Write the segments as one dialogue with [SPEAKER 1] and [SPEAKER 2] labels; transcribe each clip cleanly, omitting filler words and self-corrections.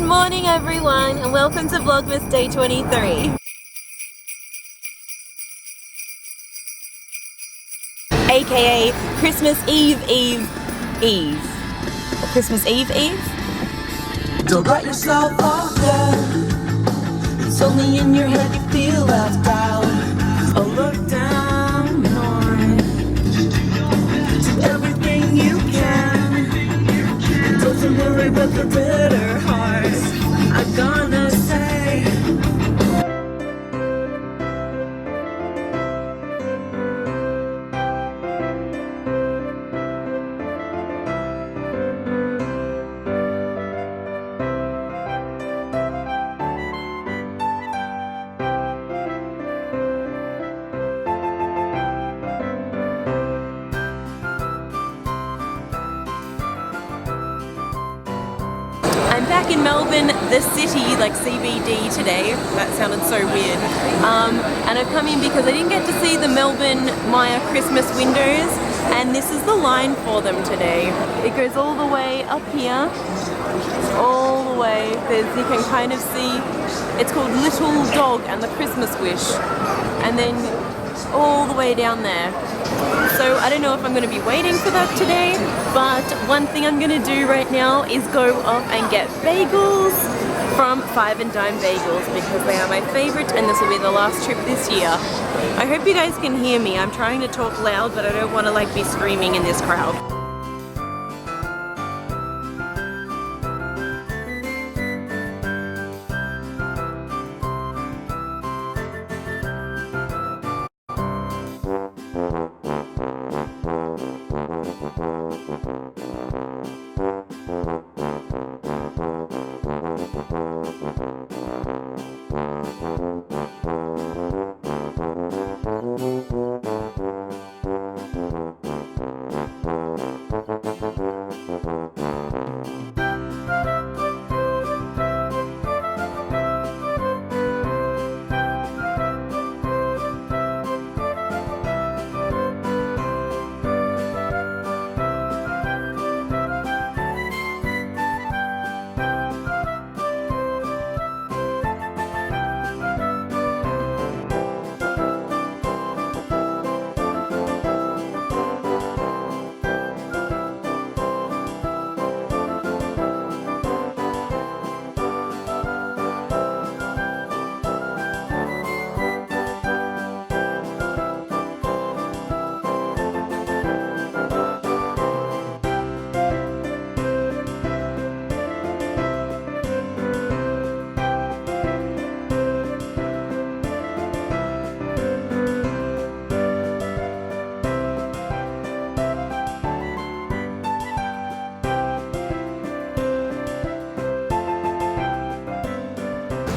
[SPEAKER 1] morning everyone and welcome to Vlogmas Day 23. AKA Christmas Eve. Or Christmas Eve.
[SPEAKER 2] Don't write yourself off yet. It's only in your head you feel left out. Oh, look down on everything you can. Don't worry about the bitter hearts. I'm gonna say
[SPEAKER 1] I'm back in Melbourne, the city, like CBD today. That sounded so weird. And I've come in because I didn't get to see the Melbourne Maya Christmas windows, and this is the line for them today. It goes all the way up here, all the way. You can kind of see, it's called Little Dog and the Christmas Wish, and then all the way down there. So I don't know if I'm going to be waiting for that today, but one thing I'm going to do right now is go up and get bagels from 5 and Dime Bagels because they are my favorite and this will be the last trip this year. I hope you guys can hear me. I'm trying to talk loud, but I don't want to like be screaming in this crowd.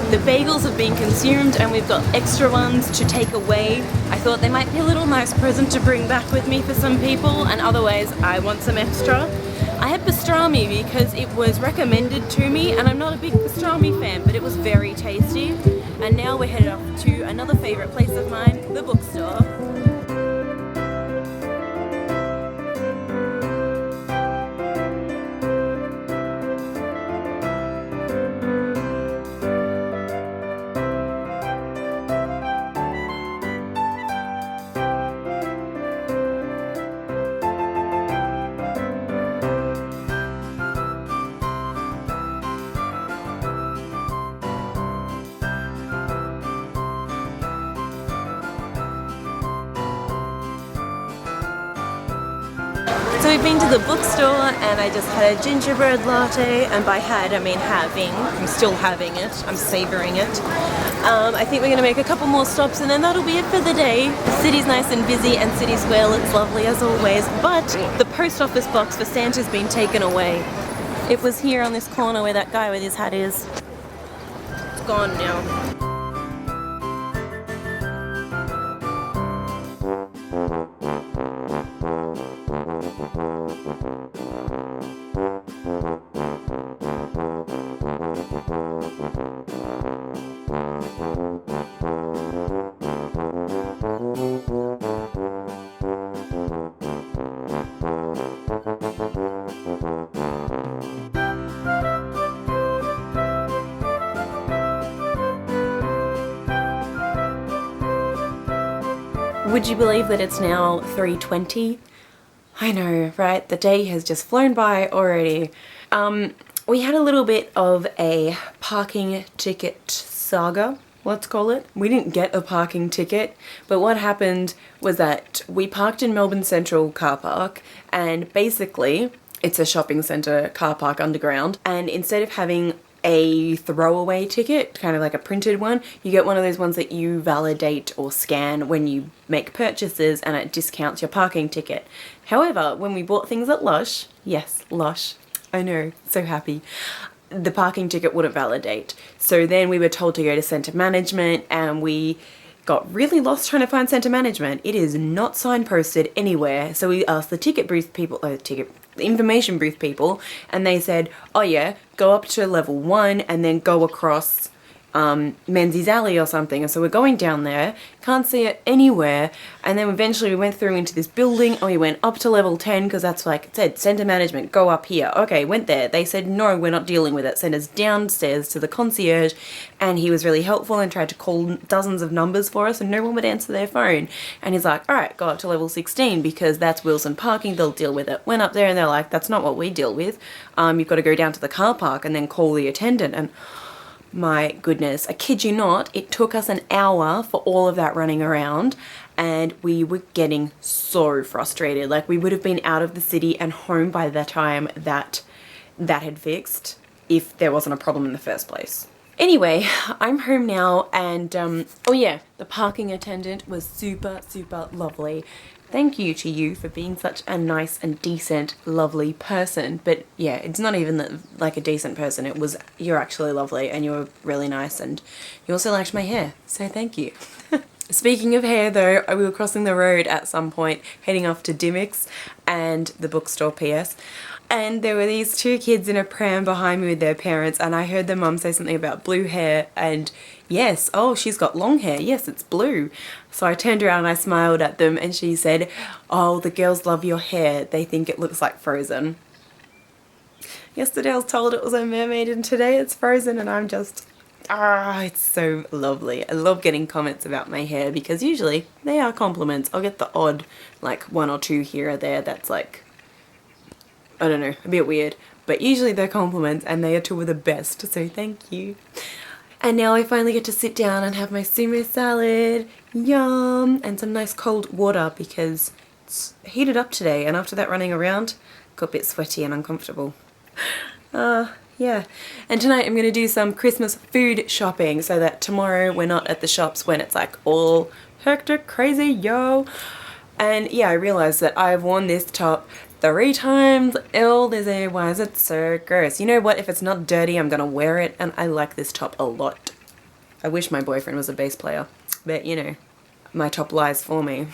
[SPEAKER 1] The bagels have been consumed and we've got extra ones to take away. I thought they might be a little nice present to bring back with me for some people, and otherwise I want some extra. I had pastrami because it was recommended to me and I'm not a big pastrami fan, but it was very tasty. And now we're headed off to another favourite place of mine, the bookstore. So we've been to the bookstore and I just had a gingerbread latte, and by had I mean having. I'm still having it, I'm savouring it. I think we're going to make a couple more stops and then that'll be it for the day. The city's nice and busy and City Square looks lovely as always, but the post office box for Santa's been taken away. It was here on this corner where that guy with his hat is. It's gone now. Would you believe that it's now 3:20? I know, right? The day has just flown by already. We had a little bit of a parking ticket saga, let's call it. We didn't get a parking ticket, but what happened was that we parked in Melbourne Central car park, and basically it's a shopping centre car park underground, and instead of having a throwaway ticket, kind of like a printed one, you get one of those ones that you validate or scan when you make purchases, and it discounts your parking ticket. However, when we bought things at Lush, yes, Lush, I know, so happy, the parking ticket wouldn't validate. So then we were told to go to centre management, and we got really lost trying to find centre management. It is not signposted anywhere. So we asked the ticket booth people, the information booth people, and they said, oh yeah, go up to level 1 and then go across Menzies Alley or something. And so we're going down there, can't see it anywhere, and then eventually we went through into this building, and we went up to level 10 because that's like it said, centre management, go up here. Okay, went there. They said, no, we're not dealing with it. Sent us downstairs to the concierge, and he was really helpful and tried to call dozens of numbers for us, and no one would answer their phone. And he's like, all right, go up to level 16 because that's Wilson parking, they'll deal with it. Went up there and they're like, that's not what we deal with. You've got to go down to the car park and then call the attendant. And my goodness, I kid you not, it took us an hour for all of that running around, and we were getting so frustrated. Like, we would have been out of the city and home by the time that had fixed, if there wasn't a problem in the first place. Anyway, I'm home now, and oh yeah, the parking attendant was super, super lovely. Thank you to you for being such a nice and decent, lovely person. But yeah, it's not even like a decent person. It was, you're actually lovely, and you're really nice, and you also liked my hair, so thank you. Speaking of hair though, we were crossing the road at some point, heading off to Dimmicks and the bookstore P.S. And there were these two kids in a pram behind me with their parents, and I heard the mum say something about blue hair, and yes, oh, she's got long hair, yes, it's blue. So I turned around and I smiled at them, and she said, oh, the girls love your hair, they think it looks like Frozen. Yesterday I was told it was a mermaid, and today it's Frozen, and I'm just, it's so lovely. I love getting comments about my hair, because usually they are compliments. I'll get the odd, like, 1 or 2 here or there that's like, I don't know, a bit weird, but usually they're compliments, and they are 2 of the best, so thank you. And now I finally get to sit down and have my sumo salad, yum, and some nice cold water because it's heated up today, and after that running around, got a bit sweaty and uncomfortable. Yeah. And tonight I'm going to do some Christmas food shopping so that tomorrow we're not at the shops when it's like all hectic, crazy, yo. And yeah, I realised that I've worn this top 3 times. Ew, why is it so gross? You know what? If it's not dirty, I'm gonna wear it, and I like this top a lot. I wish my boyfriend was a bass player, but you know, my top lies for me.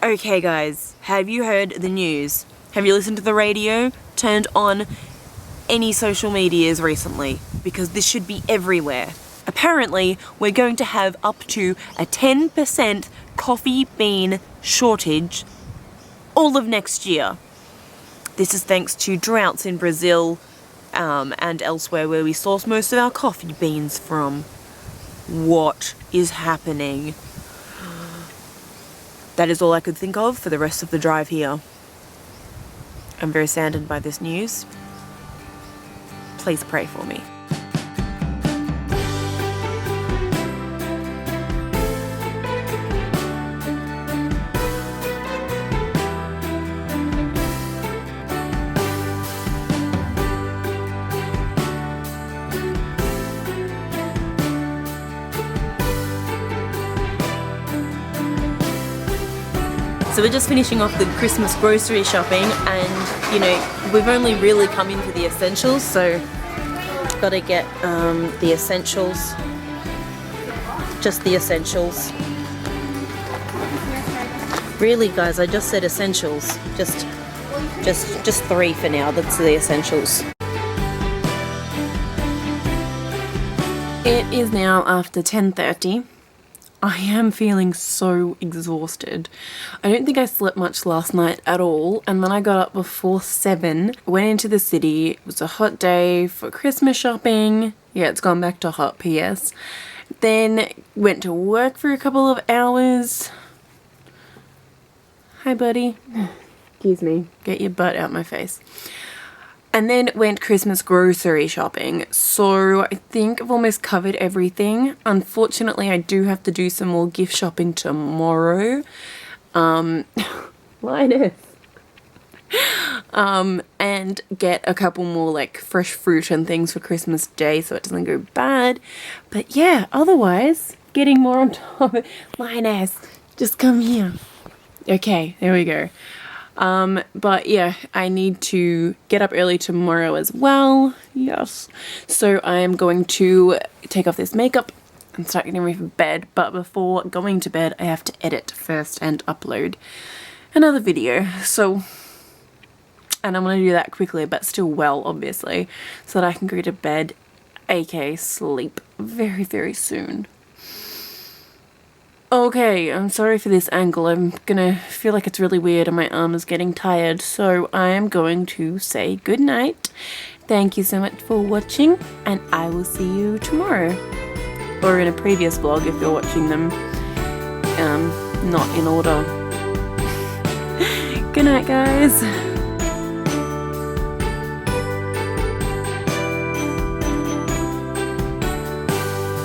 [SPEAKER 1] Okay guys, have you heard the news? Have you listened to the radio? Turned on any social medias recently? Because this should be everywhere. Apparently, we're going to have up to a 10% coffee bean shortage all of next year. This is thanks to droughts in Brazil and elsewhere where we source most of our coffee beans from. What is happening? That is all I could think of for the rest of the drive here. I'm very saddened by this news. Please pray for me. So we're just finishing off the Christmas grocery shopping, and you know, we've only really come into the essentials, so gotta get the essentials, just the essentials. Really guys, I just said essentials, just 3 for now, that's the essentials. It is now after 10:30. I am feeling so exhausted. I don't think I slept much last night at all, and then I got up before 7, went into the city. It was a hot day for Christmas shopping. Yeah, it's gone back to hot, P.S. Then went to work for a couple of hours. Hi, buddy. Excuse me. Get your butt out my face. And then went Christmas grocery shopping. So I think I've almost covered everything. Unfortunately, I do have to do some more gift shopping tomorrow. Linus. And get a couple more like fresh fruit and things for Christmas Day so it doesn't go bad. But yeah, otherwise, getting more on top of it. Linus, just come here. Okay, there we go. But yeah, I need to get up early tomorrow as well. Yes. So I am going to take off this makeup and start getting ready for bed. But before going to bed, I have to edit first and upload another video. So, and I'm going to do that quickly, but still well, obviously, so that I can go to bed, aka sleep, very, very soon. Okay, I'm sorry for this angle. I'm gonna feel like it's really weird and my arm is getting tired. So I am going to say good night. Thank you so much for watching, and I will see you tomorrow. Or in a previous vlog if you're watching them not in order. Good night, guys.